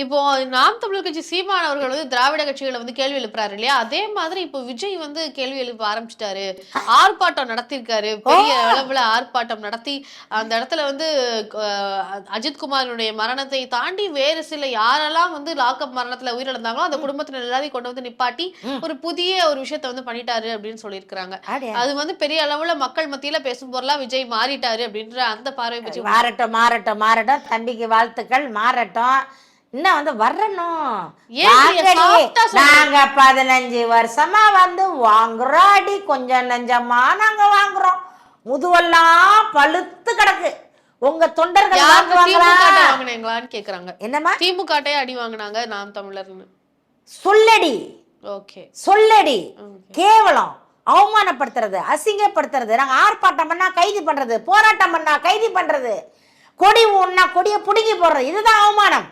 இப்போ நாம் தமிழர் கட்சி சீமான் அவர்கள் வந்து திராவிட கட்சிகளை வந்து கேள்வி எழுப்புறாரு இல்லையா? அதே மாதிரி இப்போ விஜய் வந்து கேள்வி எழுப்ப ஆரம்பிச்சிட்டாரு. ஆர்ப்பாட்டம் நடத்திருக்காரு. பெரிய அளவுல ஆர்ப்பாட்டம் நடத்தி அந்த இடத்துல வந்து அஜித்குமாருடைய மரணத்தை தாண்டி வேறு சில யாரெல்லாம் வந்து லாக்அப் மரணத்துல உயிரிழந்தாங்களோ அந்த குடும்பத்தினர் எல்லாரையும் கொண்டு வந்து நிப்பாட்டி ஒரு புதிய ஒரு விஷயத்த வந்து பண்ணிட்டாரு அப்படின்னு சொல்லியிருக்கிறாங்க. அது வந்து பெரிய அளவுல மக்கள் மத்தியில பேசும் பொருளா விஜய் மாறிட்டாரு அப்படின்ற அந்த பார்வை பற்றி. மாறட்டும் மாறட்டும் மாறட்டும், தம்பிக்கு வாழ்த்துக்கள், மாறட்டும். இன்னும் வந்து வரணும். நாங்க 15 வருஷமா வந்து வாங்குறோம் அடி, கொஞ்சம் நஞ்சமா நாங்க வாங்குறோம். முதுவெல்லாம் பழுத்து கிடக்கு. உங்க தொண்டர்கள் வாங்குவாங்களான்னு கேக்குறாங்க. என்னமா திமுக அடி வாங்கினாங்க நாம் தமிழர்னு சொல்லடி. ஓகே சொல்லடி. கேவலம், அவமானப்படுத்துறது, அசிங்கப்படுத்துறது. நாங்க ஆர்ப்பாட்டம் பண்ணா கைது பண்றது, போராட்டம் பண்ணா கைது பண்றது, கொடி ஒன்னா கொடியை புடுங்கி போடுறது, இதுதான் அவமானம்.